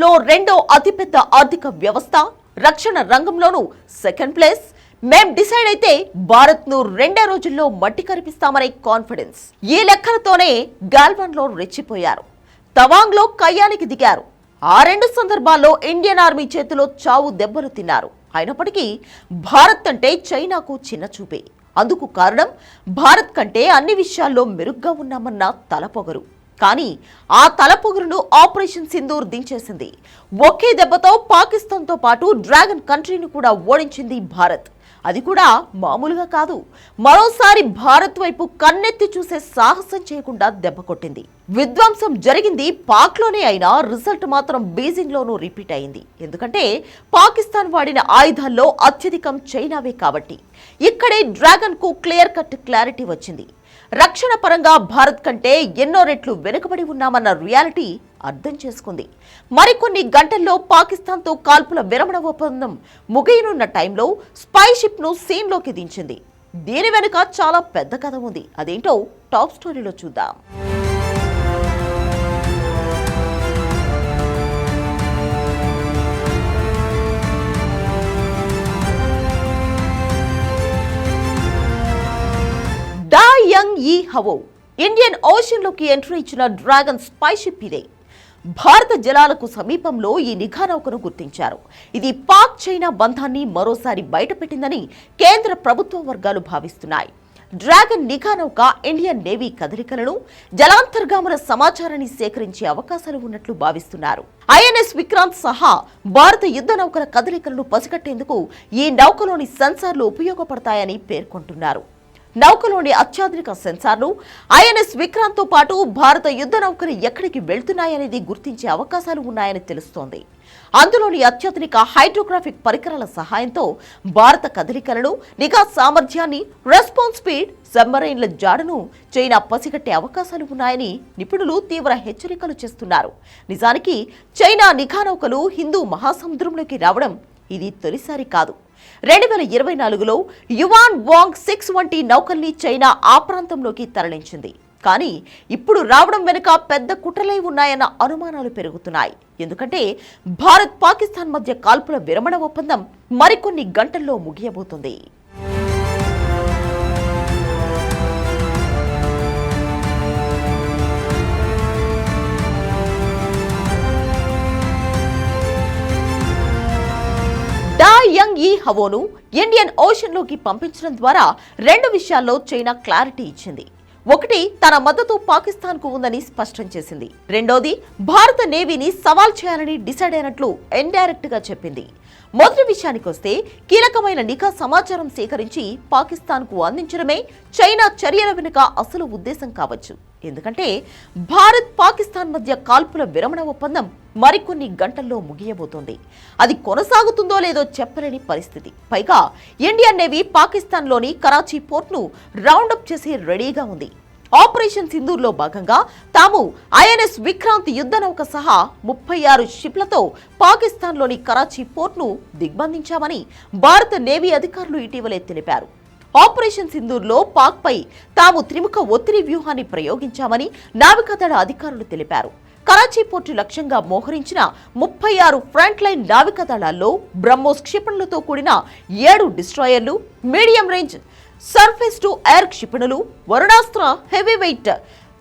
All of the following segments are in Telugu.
ప్రపంచంలో రెండో అతిపెద్ద ఆర్థిక వ్యవస్థ, రక్షణ రంగంలోనూ సెకండ్ ప్లేస్. మేం డిసైడ్ అయితే భారత్ ను 2 రోజుల్లో మట్టి కరిపిస్తామనే కాన్ఫిడెన్స్. ఈ లెక్కలతోనే గాల్వాన్ లో రెచ్చిపోయారు. తవాంగ్ లో కయ్యానికి దిగారు. ఆ 2 సందర్భాల్లో ఇండియన్ ఆర్మీ చేతిలో చావు దెబ్బలు తిన్నారు. అయినప్పటికీ భారత్ అంటే చైనాకు చిన్న చూపే. అందుకు కారణం భారత్ కంటే అన్ని విషయాల్లో మెరుగ్గా ఉన్నామన్న తలపొగరు. కానీ ఆ తలపొగరును ఆపరేషన్ సింధూర్ దించేసింది. ఒకే దెబ్బతో పాకిస్తాన్తో పాటు డ్రాగన్ కంట్రీని కూడా ఓడించింది భారత్. అది కూడా మామూలుగా కాదు. మరోసారి భారత్ వైపు కన్నెత్తి చూసే సాహసం చేయకుండా దెబ్బ కొట్టింది. విధ్వంసం జరిగింది పాక్లోనే అయినా రిజల్ట్ మాత్రం బీజింగ్ లోనూ రిపీట్ అయింది. ఎందుకంటే పాకిస్తాన్ వాడిన ఆయుధాల్లో అత్యధికం చైనావే కాబట్టి. ఇక్కడే డ్రాగన్ కు క్లియర్ కట్ క్లారిటీ వచ్చింది. రక్షణ పరంగా భారత్ కంటే ఎన్నో రెట్లు వెనుకబడి ఉన్నామన్న రియాలిటీ అర్థం చేసుకుంది. మరికొన్ని గంటల్లో పాకిస్తాన్తో కాల్పుల విరమణ ఒప్పందం ముగియనున్న టైంలో స్పై షిప్ ను సీన్ లోకి దించింది. దీని వెనుక చాలా పెద్ద కథ ఉంది. అదేంటో టాప్ స్టోరీలో చూద్దాం. డా యంగ్ యీ హవో ఇండియన్ ఓషన్ లోకి ఎంట్రీ ఇచ్చిన డ్రాగన్ స్పై షిప్ ఇదే. భారత జలాలకు సమీపంలో ఈ నిఘా నౌకను గుర్తించారు. ఇది పాక్ చైనా బంధాన్ని మరోసారి బయటపెట్టిందని కేంద్ర ప్రభుత్వ వర్గాలు భావిస్తున్నాయి. డ్రాగన్ నిఘా నౌక ఇండియన్ నేవీ కదలికలను, జలాంతర్గాముల సమాచారాన్ని సేకరించే అవకాశాలు ఉన్నట్లు భావిస్తున్నారు. ఐఎన్ఎస్ విక్రాంత్ సహా భారత యుద్ధ నౌకల కదలికలను పసిగట్టేందుకు ఈ నౌకలోని సెన్సార్లు ఉపయోగపడతాయని పేర్కొంటున్నారు. నౌకలోని అత్యాధునిక సెన్సార్లు ఐఎన్ఎస్ విక్రాంత్ తో పాటు భారత యుద్ధ నౌకలు ఎక్కడికి వెళ్తున్నాయనేది గుర్తించే అవకాశాలు ఉన్నాయని తెలుస్తోంది. అందులోని అత్యాధునిక హైడ్రోగ్రాఫిక్ పరికరాల సహాయంతో భారత కదలికలను, నిఘా సామర్థ్యాన్ని, రెస్పాన్స్ స్పీడ్, సబ్మరైన్ల జాడను చైనా పసిగట్టే అవకాశాలు ఉన్నాయని నిపుణులు తీవ్ర హెచ్చరికలు చేస్తున్నారు. నిజానికి చైనా నిఘా నౌకలు హిందూ మహాసముద్రంలోకి రావడం ఇది తొలిసారి కాదు. 2024లో యువాన్ వాంగ్ 6 వంటి నౌకల్ని చైనా ఆ ప్రాంతంలోకి తరలించింది. కానీ ఇప్పుడు రావడం వెనుక పెద్ద కుట్రలే ఉన్నాయన్న అనుమానాలు పెరుగుతున్నాయి. ఎందుకంటే భారత్ పాకిస్తాన్ మధ్య కాల్పుల విరమణ ఒప్పందం మరికొన్ని గంటల్లో ముగియబోతుంది. డా యంగ్ యీ హవోను ఇండియన్ ఓషన్ లోకి పంపించడం ద్వారా 2 విషయాల్లో చైనా క్లారిటీ ఇచ్చింది. ఒకటి, తన మద్దతు పాకిస్తాన్ కు ఉందని స్పష్టం చేసింది. రెండోది, భారత నేవీని సవాల్ చేయాలని డిసైడ్ అయినట్లు ఇండైరెక్ట్ గా చెప్పింది. మొదటి విషయానికి వస్తే, కీలకమైన నిఘా సమాచారం సేకరించి పాకిస్తాన్ కు అందించడమే చైనా చర్యల వెనుక అసలు ఉద్దేశం కావచ్చు. ఎందుకంటే భారత్ పాకిస్తాన్ మధ్య కాల్పుల విరమణ ఒప్పందం మరికొన్ని గంటల్లో ముగియబోతోంది. అది కొనసాగుతుందో లేదో చెప్పలేని పరిస్థితి. పైగా ఇండియన్ నేవీ పాకిస్తాన్ లోని కరాచీ పోర్ట్ ను రౌండప్ చేసి రెడీగా ఉంది. ఆపరేషన్ సింధూర్ లో భాగంగా తాము ఐఎన్ఎస్ విక్రాంత్ యుద్ధ నౌక సహా 36 షిప్లతో పాకిస్తాన్ లోని కరాచీ పోర్ట్ ను దిగ్బంధించామని భారత నేవీ అధికారులు ఇటీవలే తెలిపారు. ఆపరేషన్ సింధూర్ లో పాక్ పై తాము త్రిముఖ ఒత్తిడి వ్యూహాన్ని ప్రయోగించామని నావికాదళ అధికారులు తెలిపారు. కరాచీ పోర్టు లక్ష్యంగా మోహరించిన 36 ఫ్రంట్ లైన్ నావికాదళాల్లో బ్రహ్మోస్ క్షిపణులతో కూడిన 7 డిస్ట్రాయర్లు, medium range surface to air క్షిపణులు, వరుణాస్త్ర హెవీ వెయిట్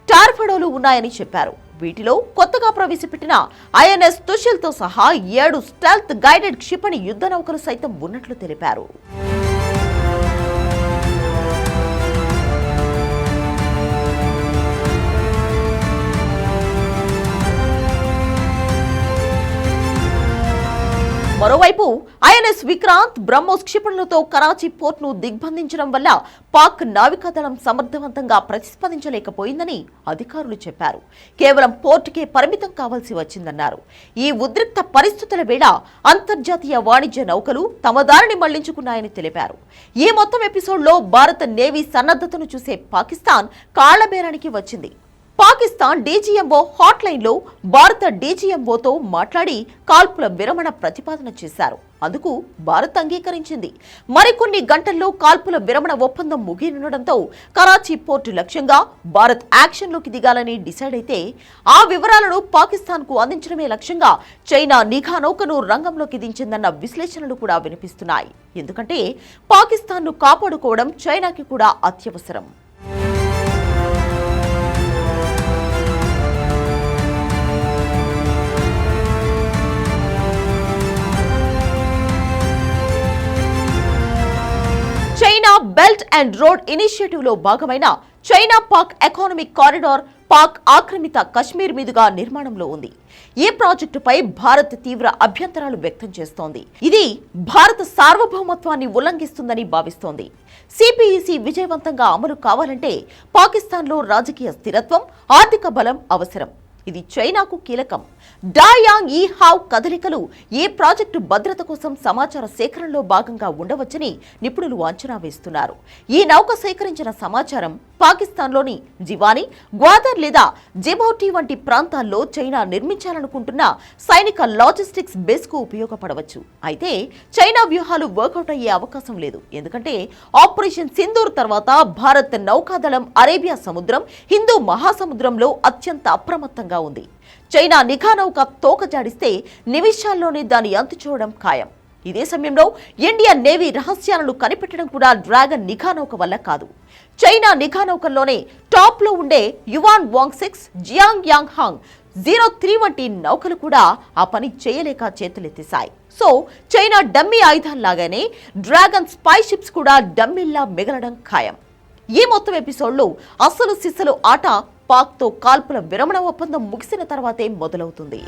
టార్పెడోలు ఉన్నాయని చెప్పారు. వీటిలో కొత్తగా ప్రవేశపెట్టిన ఐఎన్ఎస్ తుషిల్ తో సహా 7 స్టెల్త్ గైడెడ్ క్షిపణి యుద్ధ నౌకలు సైతం ఉన్నట్లు తెలిపారు. మరోవైపు ఐఎన్ఎస్ విక్రాంత్, బ్రహ్మోస్ క్షిపణులతో కరాచీ పోర్ట్ ను దిగ్బంధించడం వల్ల పాక్ నావికాదళం సమర్థవంతంగా ప్రతిస్పందించలేకపోయిందని అధికారులు చెప్పారు. కేవలం పోర్టుకే పరిమితం కావాల్సి వచ్చిందన్నారు. ఈ ఉద్రిక్త పరిస్థితుల వేళ అంతర్జాతీయ వాణిజ్య నౌకలు తమ దారిని మళ్లించుకున్నాయని తెలిపారు. ఈ మొత్తం ఎపిసోడ్లో భారత నేవీ సన్నద్ధతను చూసే పాకిస్తాన్ కాళ్లబేరానికి వచ్చింది. పాకిస్తాన్ డీజీఎంఓ హాట్ లైన్ లో భారత డీజీఎంఓతో మాట్లాడి కాల్పుల విరమణ ప్రతిపాదన చేశారు. అందుకు భారత్ అంగీకరించింది. మరికొన్ని గంటల్లో కాల్పుల విరమణ ఒప్పందం ముగియనుండటంతో కరాచీ పోర్టు లక్ష్యంగా భారత్ యాక్షన్లోకి దిగాలని డిసైడ్ అయితే ఆ వివరాలను పాకిస్తాన్ కు అందించడమే లక్ష్యంగా చైనా నిఘా నౌకను రంగంలోకి దించిందన్న విశ్లేషణలు కూడా వినిపిస్తున్నాయి. ఎందుకంటే పాకిస్తాన్ ను కాపాడుకోవడం చైనాకి కూడా అత్యవసరం. China belt and road initiative లో భాగమైన China Pak economic corridor Pak ఆక్రమిత కశ్మీర్ మీదుగా నిర్మాణంలో ఉంది. ఈ ప్రాజెక్టుపై భారత్ తీవ్ర అభ్యంతరాలు వ్యక్తం చేస్తోంది. ఇది భారత సార్వభౌమత్వాన్ని ఉల్లంఘిస్తుందని భావిస్తోంది. సిపిఇసి విజయవంతంగా అమలు కావాలంటే పాకిస్తాన్లో రాజకీయ స్థిరత్వం, ఆర్థిక బలం అవసరం. ఇది చైనాకు కీలకం. డాయాంగ్ ఈ హావ్ కదలికలు ఈ ప్రాజెక్టు భద్రత కోసం సమాచార సేకరణలో భాగంగా ఉండవచ్చని నిపుణులు అంచనా వేస్తున్నారు. ఈ నౌక సేకరించిన సమాచారం పాకిస్తాన్లోని జివాని, గ్వాదర్ లేదా జిబౌటి వంటి ప్రాంతాల్లో చైనా నిర్మించాలనుకుంటున్న సైనిక లాజిస్టిక్స్ బేస్ కు ఉపయోగపడవచ్చు. అయితే చైనా వ్యూహాలు వర్కౌట్ అయ్యే అవకాశం లేదు. ఎందుకంటే ఆపరేషన్ సింధూర్ తర్వాత భారత్ నౌకాదళం అరేబియా సముద్రం, హిందూ మహాసముద్రంలో అత్యంత అప్రమత్తంగా ఉంది. చైనా నిఘా నౌక తోక జాడిస్తే నిమిషాల్లోనే దాని అంతు చూడడం ఖాయం. ఇదే సమయంలో ఇండియన్ నేవీ రహస్యాలను కనిపెట్టడం కూడా డ్రాగన్ నిఘా నౌక వల్ల కాదు. చైనా నిఘా నౌకల్లోనే టాప్ లో ఉండే Yuan Wang 6, Xiang Yang Hong 03 వంటి నౌకలు కూడా ఆ పని చేయలేక చేతులెత్తేశాయి. సో చైనా డమ్మీ ఆయుధాల్లాగానే డ్రాగన్ స్పై షిప్స్ కూడా డమ్మీల్లా మిగలడం ఖాయం. ఈ మొత్తం ఎపిసోడ్లో అసలు సిసలు ఆట పాక్తో కాల్పుల విరమణ ఒప్పందం ముగిసిన తర్వాతే మొదలవుతుంది.